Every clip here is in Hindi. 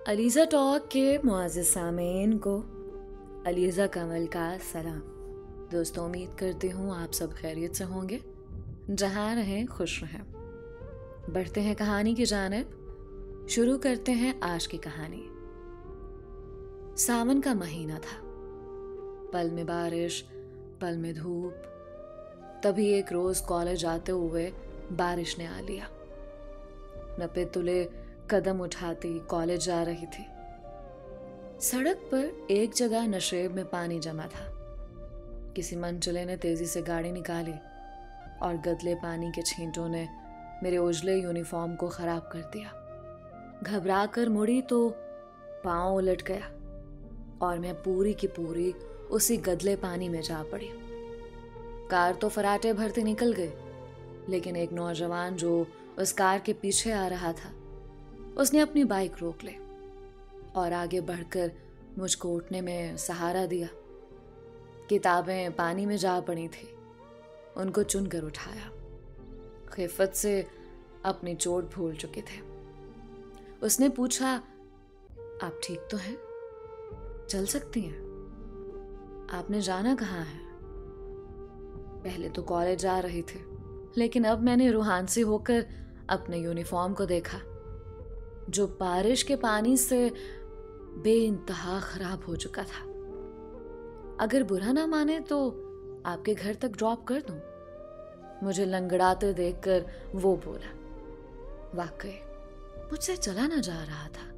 अलीज़ा टॉक के मुअज़्ज़िज़ सामीन को अलीज़ा कमल का सलाम। दोस्तों, उम्मीद करती हूँ आप सब खैरियत से होंगे, जहाँ रहें खुश रहें। बढ़ते हैं कहानी की जानिब। शुरू करते हैं आज की कहानी। सावन का महीना था। पल में बारिश, पल में धूप। तभी एक रोज़ कॉलेज आते हुए बारिश ने आ लिया। नपे तुले कदम उठाती कॉलेज जा रही थी। सड़क पर एक जगह नशेब में पानी जमा था। किसी मनचले ने तेजी से गाड़ी निकाली और गदले पानी के छींटों ने मेरे उजले यूनिफॉर्म को खराब कर दिया। घबरा कर मुड़ी तो पाँव उलट गया और मैं पूरी की पूरी उसी गदले पानी में जा पड़ी। कार तो फराटे भरती निकल गई, लेकिन एक नौजवान जो उस कार के पीछे आ रहा था, उसने अपनी बाइक रोक ली और आगे बढ़कर मुझको उठने में सहारा दिया। किताबें पानी में जा पड़ी थी, उनको चुनकर उठाया। खिफत से अपनी चोट भूल चुके थे। उसने पूछा, आप ठीक तो हैं? चल सकती हैं? आपने जाना कहाँ है? पहले तो कॉलेज जा रही थी, लेकिन अब मैंने रूहानसी होकर अपने यूनिफॉर्म को देखा, जो बारिश के पानी से बेइंतहा खराब हो चुका था। अगर बुरा ना माने तो आपके घर तक ड्रॉप कर दूं? मुझे लंगड़ाते देखकर वो बोला। वाकई मुझसे चला ना जा रहा था।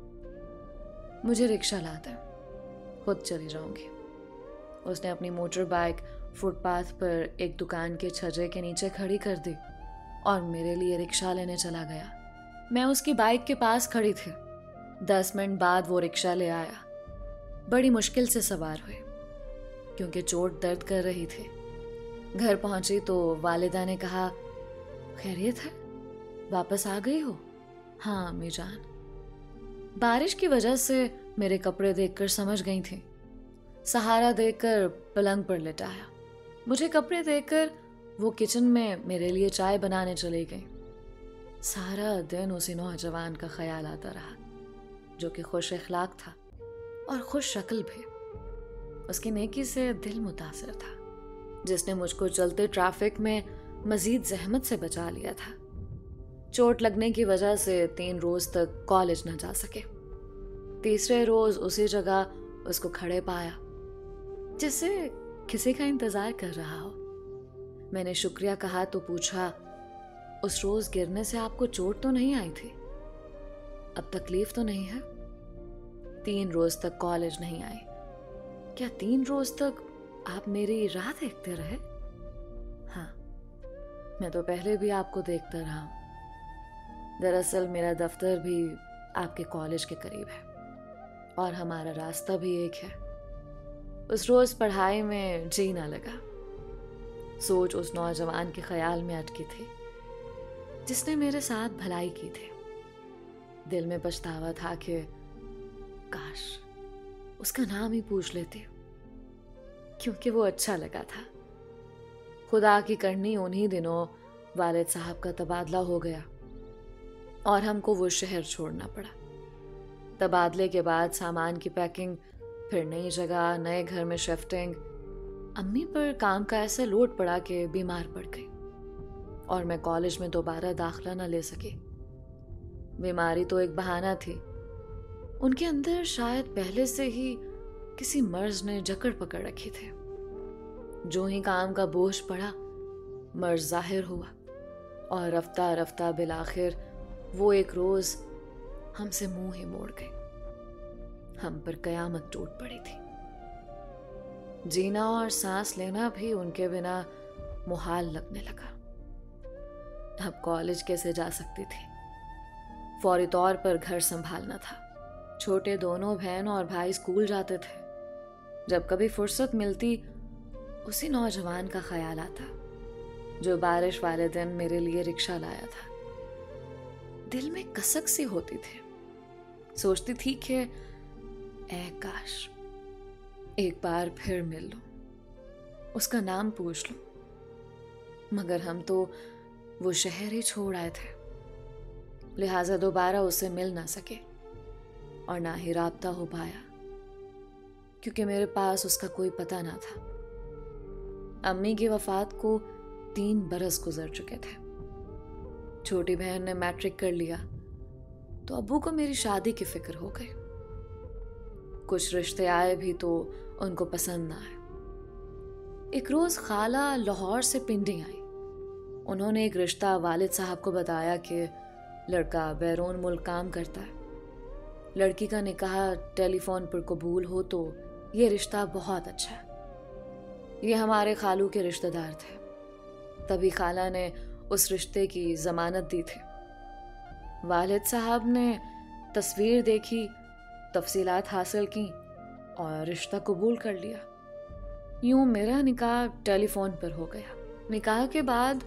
मुझे रिक्शा ला दे, खुद चली जाऊंगी। उसने अपनी मोटर बाइक फुटपाथ पर एक दुकान के छज्जे के नीचे खड़ी कर दी और मेरे लिए रिक्शा लेने चला गया। मैं उसकी बाइक के पास खड़ी थी। 10 मिनट बाद वो रिक्शा ले आया। बड़ी मुश्किल से सवार हुए, क्योंकि चोट दर्द कर रही थी। घर पहुंची तो वालिदा ने कहा, खैरियत है? वापस आ गई हो? हाँ अम्मी जान। बारिश की वजह से मेरे कपड़े देखकर समझ गई थी। सहारा देकर पलंग पर लिटाया। मुझे कपड़े देकर वो किचन में मेरे लिए चाय बनाने चली गई। सारा दिन उसी नौजवान का ख्याल आता रहा, जो कि खुश अखलाक था और खुश शक्ल भी। उसकी नेकी से दिल मुतासिर था, जिसने मुझको चलते ट्रैफिक में मजीद जहमत से बचा लिया था। चोट लगने की वजह से 3 रोज तक कॉलेज न जा सके। तीसरे रोज उसी जगह उसको खड़े पाया, जिससे किसी का इंतजार कर रहा हो। मैंने शुक्रिया कहा तो पूछा, उस रोज गिरने से आपको चोट तो नहीं आई थी? अब तकलीफ तो नहीं है? 3 रोज तक कॉलेज नहीं आई। क्या 3 रोज तक आप मेरी राह देखते रहे? हाँ, मैं तो पहले भी आपको देखता रहा हूं। दरअसल मेरा दफ्तर भी आपके कॉलेज के करीब है और हमारा रास्ता भी एक है। उस रोज पढ़ाई में जी ना लगा। सोच उस नौजवान के ख्याल में अटकी थी, जिसने मेरे साथ भलाई की थी। दिल में पछतावा था कि काश उसका नाम ही पूछ लेती, क्योंकि वो अच्छा लगा था। खुदा की करनी उन्हीं दिनों वालिद साहब का तबादला हो गया और हमको वो शहर छोड़ना पड़ा। तबादले के बाद सामान की पैकिंग, फिर नई जगह, नए घर में शिफ्टिंग। अम्मी पर काम का ऐसा लोड पड़ा कि बीमार पड़ गई और मैं कॉलेज में दोबारा दाखिला न ले सकी। बीमारी तो एक बहाना थी। उनके अंदर शायद पहले से ही किसी मर्ज ने जकड़ पकड़ रखी थी। जो ही काम का बोझ पड़ा, मर्ज जाहिर हुआ और रफ्ता रफ्ता बिलाखिर वो एक रोज हमसे मुंह ही मोड़ गई। हम पर कयामत टूट पड़ी थी। जीना और सांस लेना भी उनके बिना मुहाल लगने लगा। अब कॉलेज कैसे जा सकती थी? फौरी तौर पर घर संभालना था। छोटे दोनों बहन और भाई स्कूल जाते थे। जब कभी फुर्सत मिलती, उसी नौजवान का ख्याल आता, जो बारिश वाले दिन मेरे लिए रिक्शा लाया था। दिल में कसक सी होती थी। सोचती थी कि ऐ काश एक बार फिर मिल लूं, उसका नाम पूछ लूं। मगर हम तो वो शहर ही छोड़ आए थे, लिहाजा दोबारा उससे मिल ना सके। और ना ही राब्ता हो पाया, क्योंकि मेरे पास उसका कोई पता ना था। अम्मी की वफात को 3 बरस गुजर चुके थे। छोटी बहन ने मैट्रिक कर लिया तो अब्बू को मेरी शादी की फिक्र हो गई। कुछ रिश्ते आए भी तो उनको पसंद ना आए। एक रोज खाला लाहौर से पिंडी आई। उन्होंने एक रिश्ता वालिद साहब को बताया कि लड़का बैरून मुल्क काम करता है। लड़की का निकाह टेलीफोन पर कबूल हो तो ये रिश्ता बहुत अच्छा है। ये हमारे खालू के रिश्तेदार थे, तभी खाला ने उस रिश्ते की जमानत दी थी। वालिद साहब ने तस्वीर देखी, तफसीलात हासिल की और रिश्ता कबूल कर लिया। यूं मेरा निकाह टेलीफोन पर हो गया। निकाह के बाद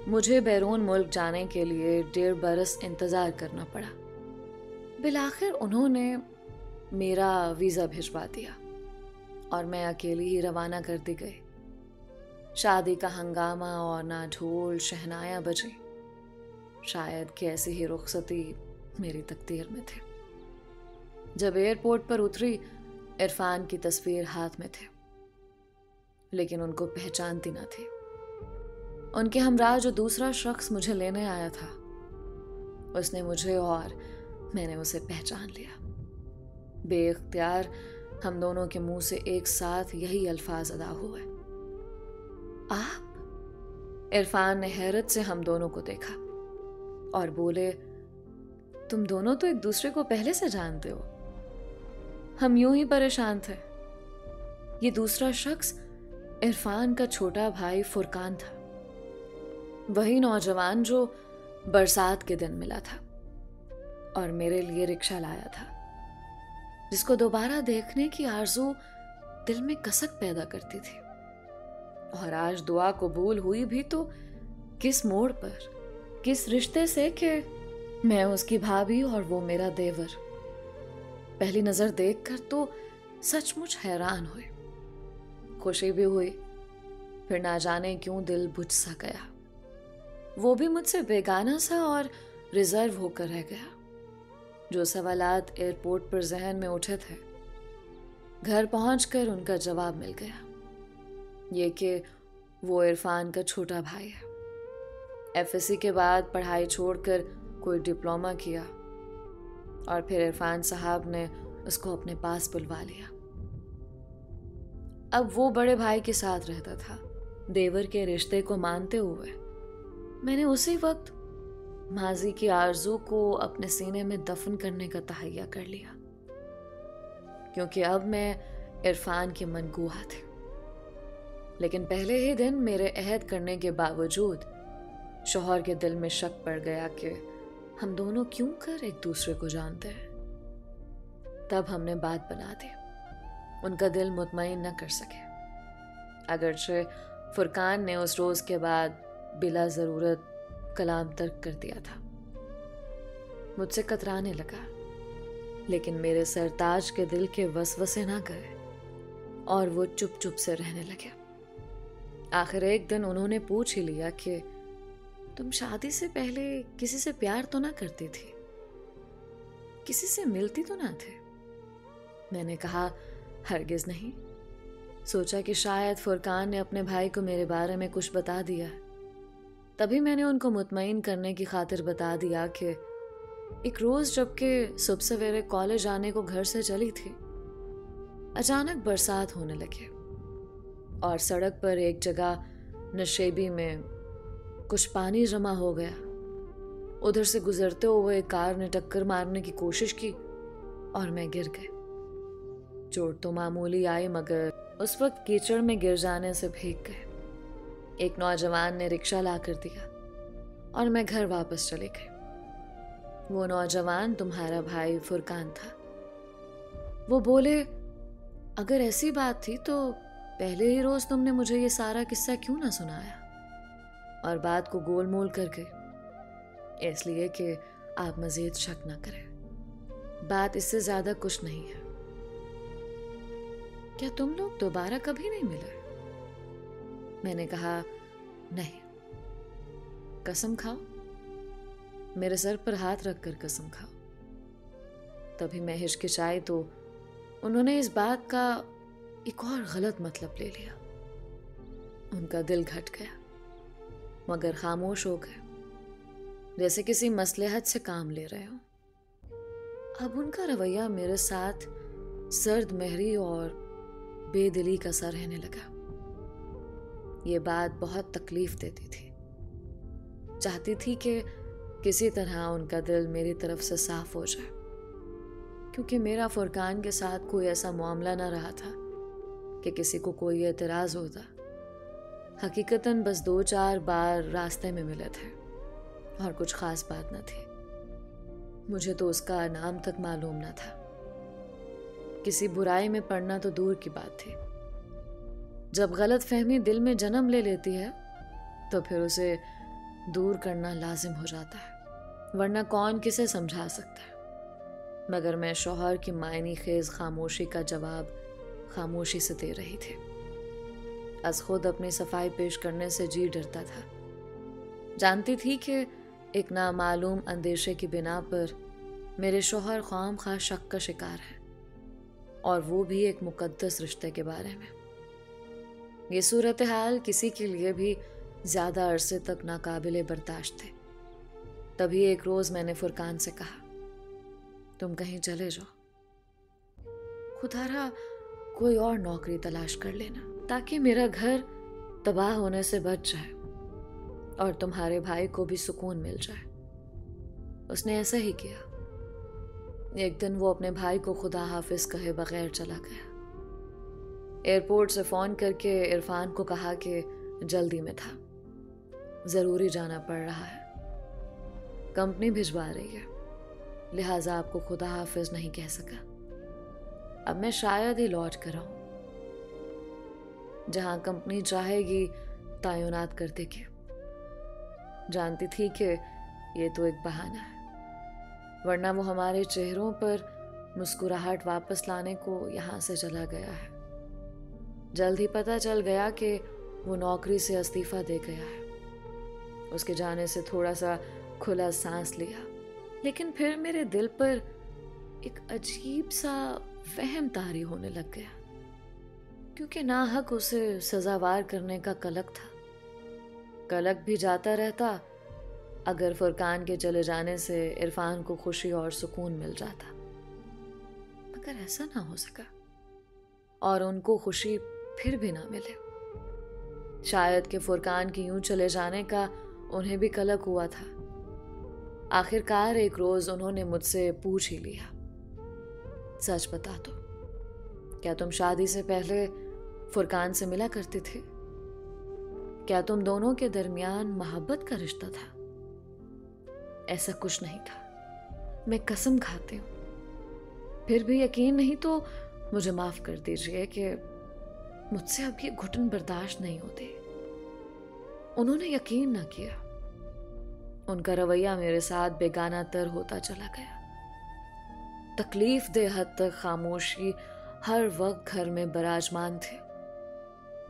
मुझे बैरून मुल्क जाने के लिए 1.5 बरस इंतज़ार करना पड़ा। बिलाखिर उन्होंने मेरा वीज़ा भिजवा दिया और मैं अकेली ही रवाना कर दी गई। शादी का हंगामा और ना ढोल शहनाया बजे। शायद कि ऐसी ही रुखसती मेरी तकदीर में थी। जब एयरपोर्ट पर उतरी, इरफान की तस्वीर हाथ में थे, लेकिन उनको पहचानती ना थी। उनके हमरा जो दूसरा शख्स मुझे लेने आया था, उसने मुझे और मैंने उसे पहचान लिया। बेइख्तियार हम दोनों के मुंह से एक साथ यही अल्फाज अदा हुए, आप? इरफान ने हैरत से हम दोनों को देखा और बोले, तुम दोनों तो एक दूसरे को पहले से जानते हो। हम यूं ही परेशान थे। ये दूसरा शख्स इरफान का छोटा भाई फुरकान था, वही नौजवान जो बरसात के दिन मिला था और मेरे लिए रिक्शा लाया था, जिसको दोबारा देखने की आरज़ू दिल में कसक पैदा करती थी। और आज दुआ कबूल हुई भी तो किस मोड़ पर, किस रिश्ते से कि मैं उसकी भाभी और वो मेरा देवर। पहली नजर देखकर तो सचमुच हैरान हुई, खुशी भी हुई, फिर ना जाने क्यों दिल बुझ सा गया। वो भी मुझसे बेगाना सा और रिजर्व होकर रह गया। जो सवालात एयरपोर्ट पर जहन में उठे थे, घर पहुंचकर उनका जवाब मिल गया, ये कि वो इरफान का छोटा भाई है। एफएससी के बाद पढ़ाई छोड़कर कोई डिप्लोमा किया और फिर इरफान साहब ने उसको अपने पास बुलवा लिया। अब वो बड़े भाई के साथ रहता था। देवर के रिश्ते को मानते हुए मैंने उसी वक्त माजी की आरजू को अपने सीने में दफन करने का तहैया कर लिया, क्योंकि अब मैं इरफान की मनगूहा थी। लेकिन पहले ही दिन मेरे अहद करने के बावजूद शौहर के दिल में शक पड़ गया कि हम दोनों क्यों कर एक दूसरे को जानते हैं। तब हमने बात बना दी। उनका दिल मुतमईन न कर सके, अगरचे फुरकान ने उस रोज के बाद बिला जरूरत कलाम तर्क कर दिया था। मुझसे कतराने लगा, लेकिन मेरे सरताज के दिल के वसवसे ना गए और वो चुप चुप से रहने लगे। आखिर एक दिन उन्होंने पूछ ही लिया कि तुम शादी से पहले किसी से प्यार तो ना करती थी, किसी से मिलती तो ना थे? मैंने कहा, हरगिज नहीं। सोचा कि शायद फुरकान ने अपने भाई को मेरे बारे में कुछ बता दिया। तभी मैंने उनको मुतमईन करने की खातिर बता दिया कि एक रोज जबकि सुबह सवेरे कॉलेज आने को घर से चली थी, अचानक बरसात होने लगी और सड़क पर एक जगह नशेबी में कुछ पानी जमा हो गया। उधर से गुजरते हुए कार ने टक्कर मारने की कोशिश की और मैं गिर गई। चोट तो मामूली आई, मगर उस वक्त कीचड़ में गिर जाने से भीग गए। एक नौजवान ने रिक्शा ला कर दिया और मैं घर वापस चली गई। वो नौजवान तुम्हारा भाई फुरकान था। वो बोले, अगर ऐसी बात थी तो पहले ही रोज तुमने मुझे ये सारा किस्सा क्यों ना सुनाया और बात को गोल मोल कर गए, इसलिए कि आप मजीद शक ना करें। बात इससे ज्यादा कुछ नहीं है। क्या तुम लोग दोबारा कभी नहीं मिले? मैंने कहा, नहीं। कसम खाओ। मेरे सर पर हाथ रखकर कसम खाओ। तभी मैं हिचकिचाई तो उन्होंने इस बात का एक और गलत मतलब ले लिया। उनका दिल घट गया, मगर खामोश हो गए, जैसे किसी मसलहत से काम ले रहे हो। अब उनका रवैया मेरे साथ सर्द महरी और बेदिली का सा रहने लगा। ये बात बहुत तकलीफ देती थी। चाहती थी कि किसी तरह उनका दिल मेरी तरफ से साफ हो जाए, क्योंकि मेरा फुरकान के साथ कोई ऐसा मामला ना रहा था कि किसी को कोई एतराज होता। हकीकतन बस 2-4 बार रास्ते में मिले थे और कुछ खास बात न थी। मुझे तो उसका नाम तक मालूम न था। किसी बुराई में पड़ना तो दूर की बात थी। जब गलत फहमी दिल में जन्म ले लेती है तो फिर उसे दूर करना लाजिम हो जाता है, वरना कौन किसे समझा सकता है। मगर मैं शौहर की मायनी खेज खामोशी का जवाब खामोशी से दे रही थी। अज खुद अपनी सफाई पेश करने से जी डरता था। जानती थी कि एक नामालूम अंदेशे की बिना पर मेरे शौहर ख्वाम खा शक का शिकार है, और वो भी एक मुकद्दस रिश्ते के बारे में। ये सूरत हाल किसी के लिए भी ज्यादा अरसे तक नाकाबिले बर्दाश्त थे। तभी एक रोज मैंने फुरकान से कहा, तुम कहीं चले जाओ, खुदारा कोई और नौकरी तलाश कर लेना, ताकि मेरा घर तबाह होने से बच जाए और तुम्हारे भाई को भी सुकून मिल जाए। उसने ऐसा ही किया। एक दिन वो अपने भाई को खुदा हाफिज कहे बगैर चला गया। एयरपोर्ट से फोन करके इरफान को कहा कि जल्दी में था, जरूरी जाना पड़ रहा है, कंपनी भिजवा रही है, लिहाजा आपको खुदा हाफिज नहीं कह सका। अब मैं शायद ही लौट कर आऊं। जहां कंपनी चाहेगी तैनात कर देगी। जानती थी कि ये तो एक बहाना है, वरना वो हमारे चेहरों पर मुस्कुराहट वापस लाने को यहां से चला गया है। जल्द ही पता चल गया कि वो नौकरी से इस्तीफा दे गया है। उसके जाने से थोड़ा सा खुला सांस लिया, लेकिन फिर मेरे दिल पर एक अजीब सा वहम तारी होने लग गया, क्योंकि नाहक उसे सजावार करने का कलक था। कलक भी जाता रहता अगर फुरकान के चले जाने से इरफान को खुशी और सुकून मिल जाता, मगर ऐसा ना हो सका और उनको खुशी फिर भी ना मिले। शायद कि फुरकान के यूं चले जाने का उन्हें भी कलक हुआ था। आखिरकार एक रोज उन्होंने मुझसे पूछ ही लिया, सच बता दो, क्या तुम शादी से पहले फुरकान से मिला करते थे? क्या तुम दोनों के दरमियान मोहब्बत का रिश्ता था? ऐसा कुछ नहीं था, मैं कसम खाती हूं। फिर भी यकीन नहीं तो मुझे माफ कर दीजिए कि मुझसे अब ये घुटन बर्दाश्त नहीं होती। उन्होंने यकीन न किया। उनका रवैया मेरे साथ बेगाना तर होता चला गया। तकलीफ दे हद तक खामोशी हर वक्त घर में बराजमान थे।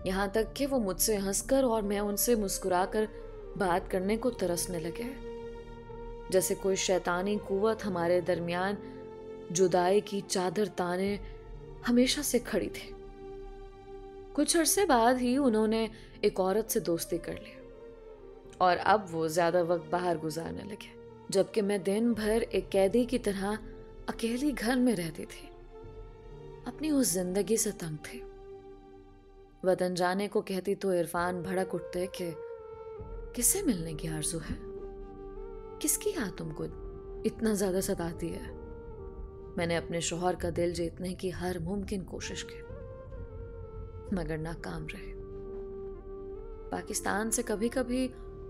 यहां तक कि वो मुझसे हंसकर और मैं उनसे मुस्कुराकर बात करने को तरसने लगे, जैसे कोई शैतानी कुव्वत हमारे दरमियान जुदाई की चादर ताने हमेशा से खड़ी थी। कुछ अरसे बाद ही उन्होंने एक औरत से दोस्ती कर ली और अब वो ज्यादा वक्त बाहर गुजारने लगे, जबकि मैं दिन भर एक कैदी की तरह अकेली घर में रहती थी। अपनी उस जिंदगी से तंग थी। वतन जाने को कहती तो इरफान भड़क उठते कि किससे मिलने की आरज़ू है, किसकी याद तुमको इतना ज्यादा सताती है। मैंने अपने शौहर का दिल जीतने की हर मुमकिन कोशिश की, मगर नाकाम रहे। पाकिस्तान से कभी कभी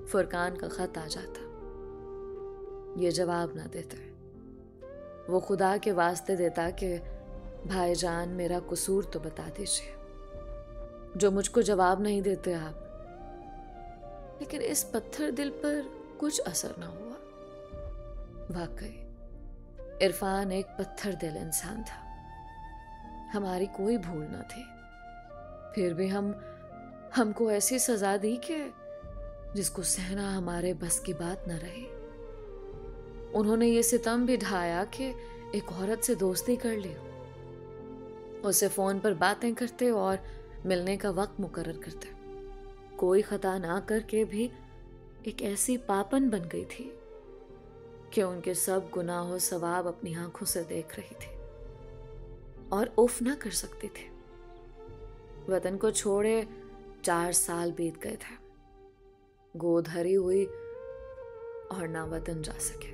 फुरकान का खत आ जाता, ये जवाब ना देते। वो खुदा के वास्ते देता कि भाईजान मेरा कसूर तो बता दीजिए, जो मुझको जवाब नहीं देते आप। लेकिन इस पत्थर दिल पर कुछ असर ना हुआ। वाकई इरफान एक पत्थर दिल इंसान था। हमारी कोई भूल ना थी, फिर भी हमको ऐसी सजा दी कि जिसको सहना हमारे बस की बात न रही। उन्होंने ये सितम भी ढाया कि एक औरत से दोस्ती कर ली, उससे फोन पर बातें करते और मिलने का वक्त मुकर्रर करते। कोई खता ना करके भी एक ऐसी पापन बन गई थी कि उनके सब गुनाहों सवाब अपनी आंखों से देख रही थी और उफ ना कर सकती थी। वतन को छोड़े 4 साल बीत गए थे, गोद हरी हुई और ना वतन जा सके।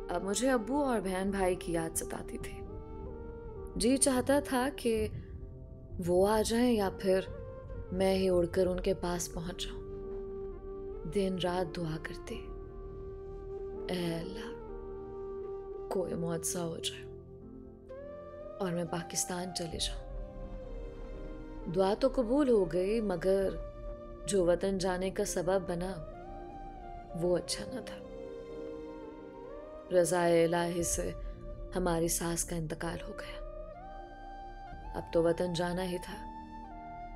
अब मुझे अब्बू और बहन भाई की याद सताती थी। जी चाहता था कि वो आ जाएं या फिर मैं ही उड़कर उनके पास पहुंच जाऊं। दिन रात दुआ करती, ऐ अल्लाह कोई मुआवजा हो जाए और मैं पाकिस्तान चले जाऊं। दुआ तो कबूल हो गई, मगर जो वतन जाने का सबब बना वो अच्छा न था। रज़ाए इलाही से हमारी सास का इंतकाल हो गया। अब तो वतन जाना ही था।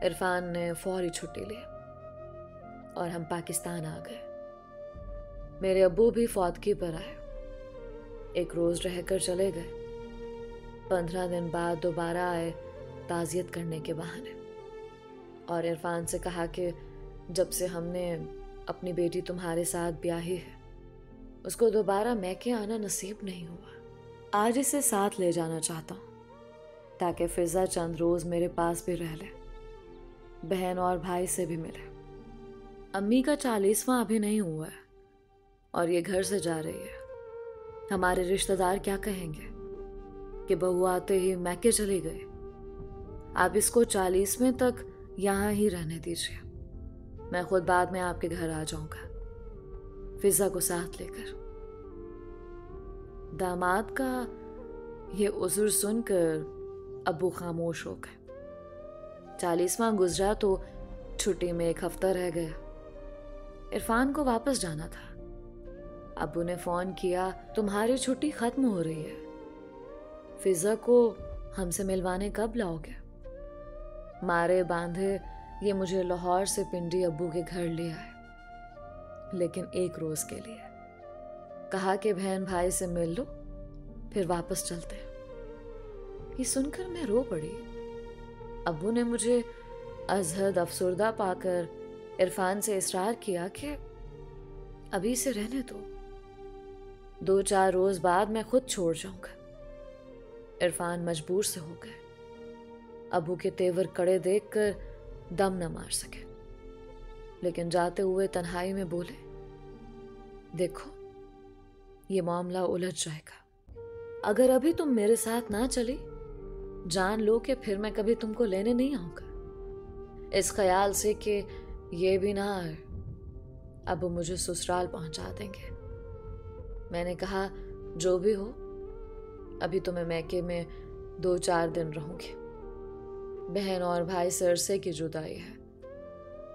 इरफान ने फौरी छुट्टी ली और हम पाकिस्तान आ गए। मेरे अब्बू भी फौतगी पर आए, एक रोज रहकर चले गए। 15 दिन बाद दोबारा आए ताज़ियत करने के बहाने और इरफान से कहा कि जब से हमने अपनी बेटी तुम्हारे साथ ब्याही है, उसको दोबारा मैके आना नसीब नहीं हुआ। आज इसे साथ ले जाना चाहता हूँ ताकि फिजा चंद रोज मेरे पास भी रह ले, बहन और भाई से भी मिले। अम्मी का 40वां अभी नहीं हुआ है और ये घर से जा रही है। हमारे रिश्तेदार क्या कहेंगे कि बहू आते ही मैके चली गई। आप इसको 40वें तक यहाँ ही रहने दीजिए, मैं खुद बाद में आपके घर आ जाऊंगा, फिजा को साथ लेकर। दामाद का ये उज़्र सुनकर अब्बू खामोश हो गए। 40वां गुजरा तो छुट्टी में 1 हफ्ता रह गया। इरफान को वापस जाना था। अब्बू ने फोन किया, तुम्हारी छुट्टी खत्म हो रही है, फिजा को हमसे मिलवाने कब लाओगे? मारे बांधे ये मुझे लाहौर से पिंडी अब्बू के घर ले आए, लेकिन 1 रोज के लिए। कहा कि बहन भाई से मिल लो फिर वापस चलते हैं। ये सुनकर मैं रो पड़ी। अब्बू ने मुझे अजहद अफसुर्दा पाकर इरफान से इसरार किया कि अभी से रहने दो, 2-4 रोज बाद मैं खुद छोड़ जाऊंगा। इरफान मजबूर से हो गए। अब्बू के तेवर कड़े देखकर दम न मार सके, लेकिन जाते हुए तन्हाई में बोले, देखो ये मामला उलझ जाएगा। अगर अभी तुम मेरे साथ ना चली, जान लो कि फिर मैं कभी तुमको लेने नहीं आऊंगा। इस ख्याल से कि ये भी ना आए, अब मुझे ससुराल पहुंचा देंगे। मैंने कहा जो भी हो, अभी तो मैं मैके में 2-4 दिन रहूंगी। बहन और भाई से अरसे की जुदाई है,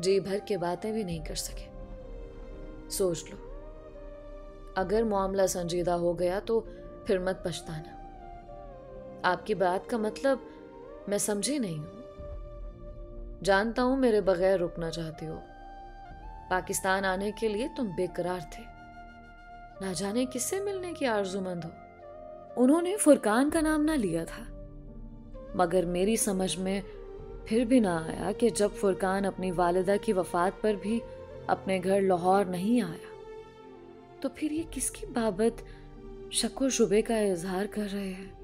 जी भर के बातें भी नहीं कर सके। सोच लो, अगर मामला संजीदा हो गया तो फिर मत पछताना। आपकी बात का मतलब मैं समझी नहीं हूं। जानता हूं मेरे बगैर रुकना चाहती हो। पाकिस्तान आने के लिए तुम बेकरार थे, ना जाने किससे मिलने की आरज़ूमंद हो। उन्होंने फुरकान का नाम ना लिया था, मगर मेरी समझ में फिर भी ना आया कि जब फुरकान अपनी वालिदा की वफात पर भी अपने घर लाहौर नहीं आया, तो फिर ये किसकी बाबत शक व शुबे का इजहार कर रहे हैं।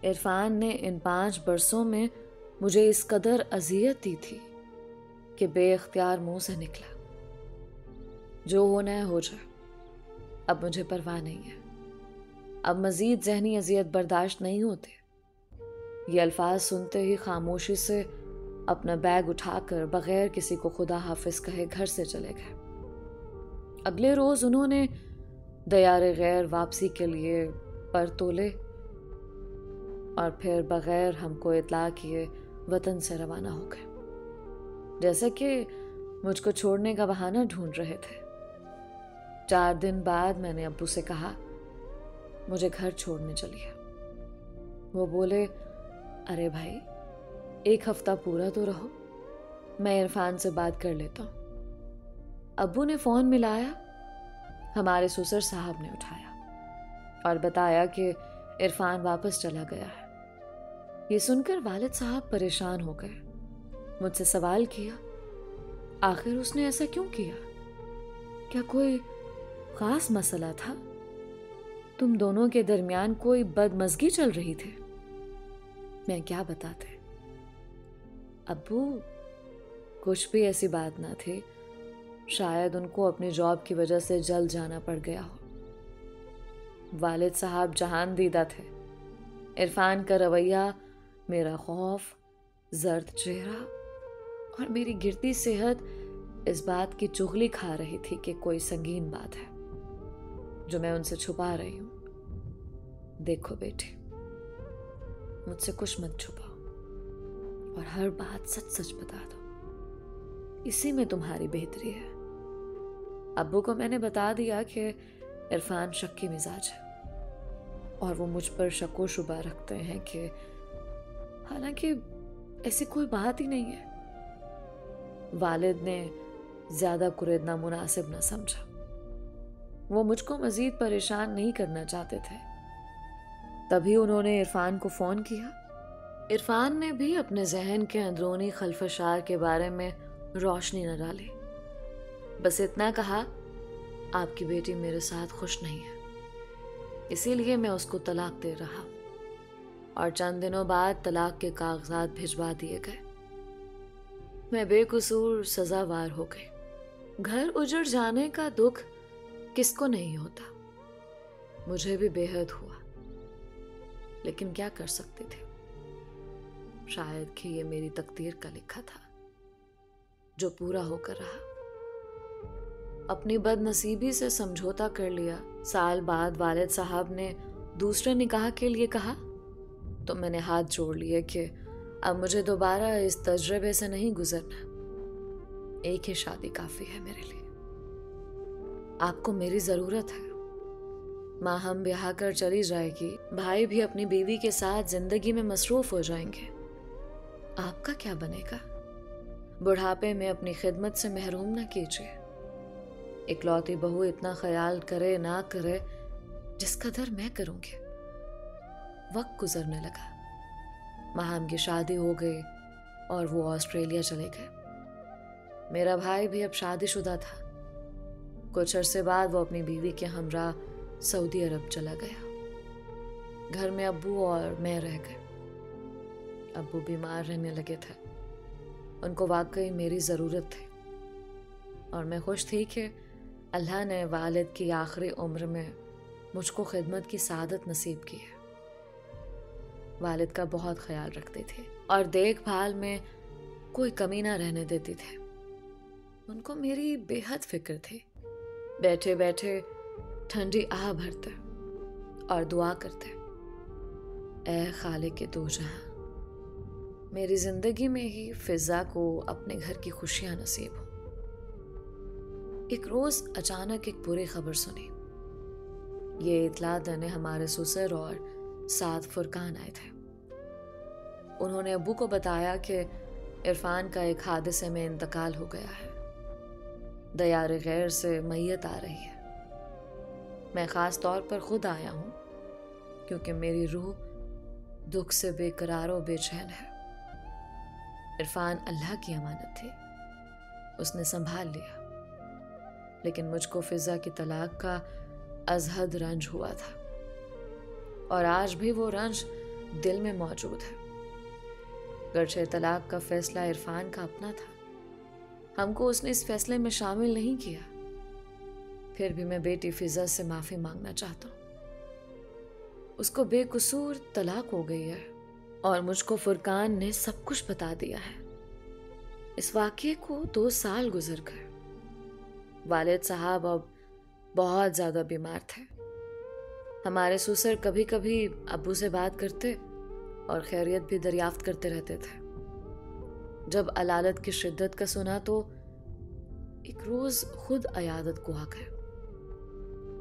इरफान ने इन 5 बरसों में मुझे इस कदर अजियत दी थी कि बेख्तियार मुंह से निकला, जो होना है हो जाए, अब मुझे परवाह नहीं है। अब मजीद जहनी अजियत बर्दाश्त नहीं होते। ये अल्फाज सुनते ही खामोशी से अपना बैग उठाकर बगैर किसी को खुदा हाफिज कहे घर से चले गए। अगले रोज उन्होंने दयारे गैर वापसी के लिए पर तोले और फिर बगैर हमको इतला किए वतन से रवाना हो गए, जैसे कि मुझको छोड़ने का बहाना ढूंढ रहे थे। 4 दिन बाद मैंने अब्बू से कहा, मुझे घर छोड़ने चलिए। वो बोले, अरे भाई 1 हफ्ता पूरा तो रहो, मैं इरफान से बात कर लेता हूँ। अब्बू ने फोन मिलाया, हमारे ससुर साहब ने उठाया। और बताया कि इरफान वापस चला गया है। ये सुनकर वालिद साहब परेशान हो गए। मुझसे सवाल किया, आखिर उसने ऐसा क्यों किया? क्या कोई खास मसला था? तुम दोनों के दरमियान कोई बदमज़गी चल रही थी? मैं क्या बताते अब्बू, कुछ भी ऐसी बात ना थी। शायद उनको अपनी जॉब की वजह से जल्द जाना पड़ गया हो। वालिद साहब जहान दीदा थे। इरफान का रवैया, मेरा खौफ, जर्द चेहरा और मेरी गिरती सेहत इस बात की चुगली खा रही थी कि कोई संगीन बात है जो मैं उनसे छुपा रही हूं। देखो बेटे, मुझसे कुछ मत छुपाओ और हर बात सच सच बता दो। इसी में तुम्हारी बेहतरी है। अब्बू को मैंने बता दिया कि इरफान शक्की मिजाज है और वो मुझ पर शक व शुबा रखते हैं कि हालांकि ऐसी कोई बात ही नहीं है। वालिद ने ज्यादा कुरेदना मुनासिब न समझा। वो मुझको मजीद परेशान नहीं करना चाहते थे। तभी उन्होंने इरफान को फोन किया। इरफान ने भी अपने जहन के अंदरूनी खलफशार के बारे में रोशनी न डाली। बस इतना कहा, आपकी बेटी मेरे साथ खुश नहीं है, इसीलिए मैं उसको तलाक दे रहा हूं। और चंद दिनों बाद तलाक के कागजात भिजवा दिए गए। मैं बेकसूर सजावार हो गई। घर उजड़ जाने का दुख किसको नहीं होता। मुझे भी बेहद हुआ, लेकिन क्या कर सकते थे। शायद कि ये मेरी तकदीर का लिखा था जो पूरा होकर रहा। अपनी बदनसीबी से समझौता कर लिया। साल बाद वालिद साहब ने दूसरे निकाह के लिए कहा तो मैंने हाथ जोड़ लिए कि अब मुझे दोबारा इस तजर्बे से नहीं गुजरना। एक ही शादी काफी है मेरे लिए। आपको मेरी जरूरत है। माँ हम ब्याह कर चली जाएगी, भाई भी अपनी बीवी के साथ जिंदगी में मसरूफ हो जाएंगे। आपका क्या बनेगा? बुढ़ापे में अपनी खिदमत से महरूम ना कीजिए। इकलौती बहू इतना ख्याल करे ना करे जिस कदर मैं करूंगी। वक्त गुजरने लगा। माहम की शादी हो गई और वो ऑस्ट्रेलिया चले गए। मेरा भाई भी अब शादीशुदा था। कुछ अरसे बाद वो अपनी बीवी के हमरा सऊदी अरब चला गया। घर में अब्बू और मैं रह गए। अब्बू बीमार रहने लगे थे। उनको वाकई मेरी ज़रूरत थी और मैं खुश थी कि अल्लाह ने वालिद की आखिरी उम्र में मुझको खिदमत की सादत नसीब की है। वालिद का बहुत ख्याल रखते थे और देखभाल में कोई कमी ना रहने देते थे। उनको मेरी बेहद फिक्र थी। बैठे बैठे ठंडी आह भरते और दुआ करते, ऐ खालिक के दो जहां, मेरी जिंदगी में ही फिजा को अपने घर की खुशियां नसीब हो। एक रोज अचानक एक बुरी खबर सुनी। ये इतला देने हमारे ससुर और साथ फुरकान आए थे। उन्होंने अब्बू को बताया कि इरफान का एक हादसे में इंतकाल हो गया है। दयार गैर से मैयत आ रही है। मैं खास तौर पर खुद आया हूं क्योंकि मेरी रूह दुख से बेकरार और बेचैन है। इरफान अल्लाह की अमानत थी, उसने संभाल लिया, लेकिन मुझको फिजा की तलाक का अजहद रंज हुआ था और आज भी वो रंज दिल में मौजूद है। गर्चे तलाक का फैसला इरफान का अपना था, हमको उसने इस फैसले में शामिल नहीं किया। फिर भी मैं बेटी फिजा से माफी मांगना चाहता हूँ। उसको बेकसूर तलाक हो गई है और मुझको फुरकान ने सब कुछ बता दिया है। इस वाक़ये को 2 साल गुजर गए। वालिद साहब अब बहुत ज्यादा बीमार थे। हमारे ससुर कभी कभी अब्बू से बात करते और खैरियत भी दरियाफ्त करते रहते थे। जब अलालत की शिद्दत का सुना तो एक रोज खुद अयादत को आ गए।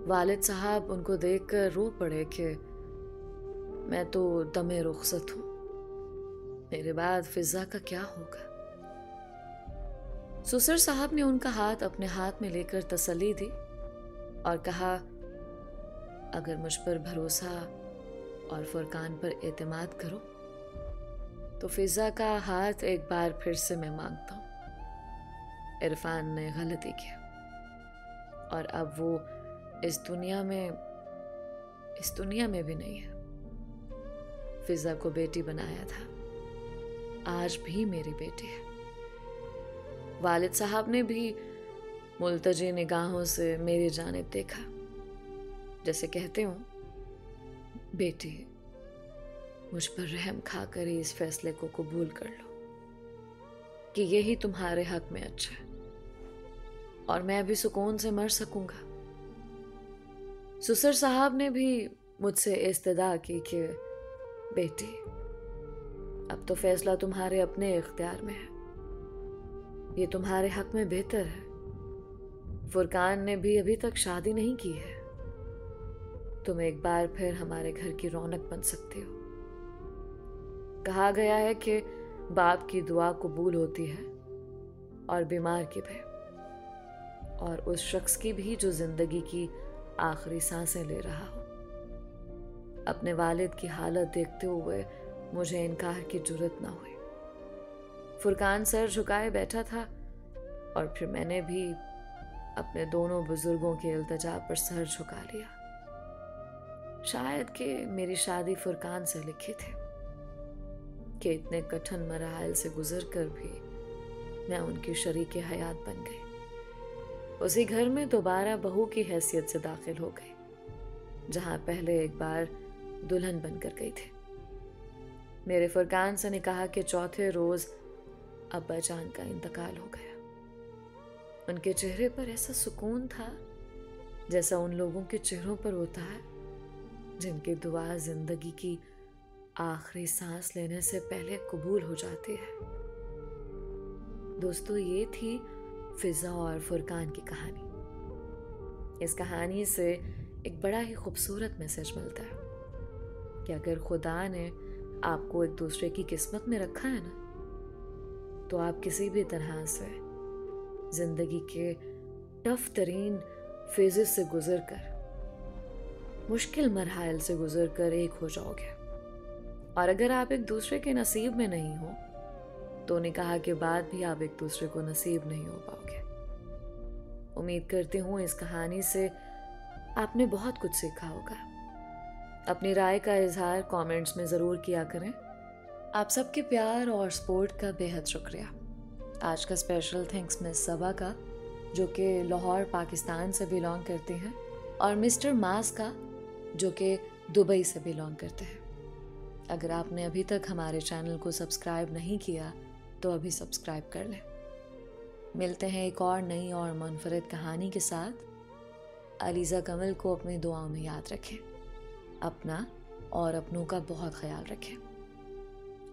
वालिद साहब उनको देखकर रो पड़े कि मैं तो दमे रुखसत हूं, मेरे बाद फिजा का क्या होगा। ससुर साहब ने उनका हाथ अपने हाथ में लेकर तसल्ली दी और कहा, अगर मुझ पर भरोसा और फुरकान पर एतमाद करो तो फिजा का हाथ एक बार फिर से मैं मांगता हूँ। इरफान ने गलती किया और अब वो इस दुनिया में भी नहीं है। फिजा को बेटी बनाया था, आज भी मेरी बेटी है। वालिद साहब ने भी मुल्तजी निगाहों से मेरी जानिब देखा, जैसे कहते हो बेटी मुझ पर रहम खाकर ही इस फैसले को कबूल कर लो कि यही तुम्हारे हक में अच्छा है और मैं भी सुकून से मर सकूंगा। सुसर साहब ने भी मुझसे इस्तदा की कि बेटी अब तो फैसला तुम्हारे अपने इख्तियार में है, ये तुम्हारे हक में बेहतर है। फुरकान ने भी अभी तक शादी नहीं की है, तुम एक बार फिर हमारे घर की रौनक बन सकती हो। कहा गया है कि बाप की दुआ कबूल होती है और बीमार की भी, और उस शख्स की भी जो जिंदगी की आखिरी सांसें ले रहा हो। अपने वालिद की हालत देखते हुए मुझे इनकार की जुर्रत ना हुई। फुरकान सर झुकाए बैठा था और फिर मैंने भी अपने दोनों बुजुर्गों के इल्तिजा पर सर झुका लिया। शायद कि मेरी शादी फुरकान से लिखी थी कि इतने कठिन मराहल से गुजर कर भी मैं उनकी शरीके हयात बन गई। उसी घर में दोबारा बहू की हैसियत से दाखिल हो गई, जहां पहले एक बार दुल्हन बनकर गई थी। मेरे फुरकान से निकाह के चौथे रोज अब्बा जान का इंतकाल हो गया। उनके चेहरे पर ऐसा सुकून था जैसा उन लोगों के चेहरों पर होता है जिनकी दुआ जिंदगी की आखिरी सांस लेने से पहले कबूल हो जाती है। दोस्तों, ये थी फिजा और फुरकान की कहानी। इस कहानी से एक बड़ा ही खूबसूरत मैसेज मिलता है कि अगर खुदा ने आपको एक दूसरे की किस्मत में रखा है ना, तो आप किसी भी तरह से जिंदगी के टफ तरीन फेजेस से गुजरकर, मुश्किल मरहल से गुजरकर एक हो जाओगे। और अगर आप एक दूसरे के नसीब में नहीं हो तो निकाह के बाद भी आप एक दूसरे को नसीब नहीं हो पाओगे। उम्मीद करती हूँ इस कहानी से आपने बहुत कुछ सीखा होगा। अपनी राय का इजहार कमेंट्स में ज़रूर किया करें। आप सबके प्यार और सपोर्ट का बेहद शुक्रिया। आज का स्पेशल थैंक्स मिस सबा का, जो कि लाहौर पाकिस्तान से बिलोंग करती हैं, और मिस्टर मास का, जो कि दुबई से बिलोंग करते हैं। अगर आपने अभी तक हमारे चैनल को सब्सक्राइब नहीं किया तो अभी सब्सक्राइब कर लें। मिलते हैं एक और नई और मुनफरद कहानी के साथ। अलीज़ा कमल को अपनी दुआओं में याद रखें। अपना और अपनों का बहुत ख्याल रखें।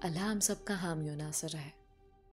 अल्लाह हम सबका हामी और नासर रहे।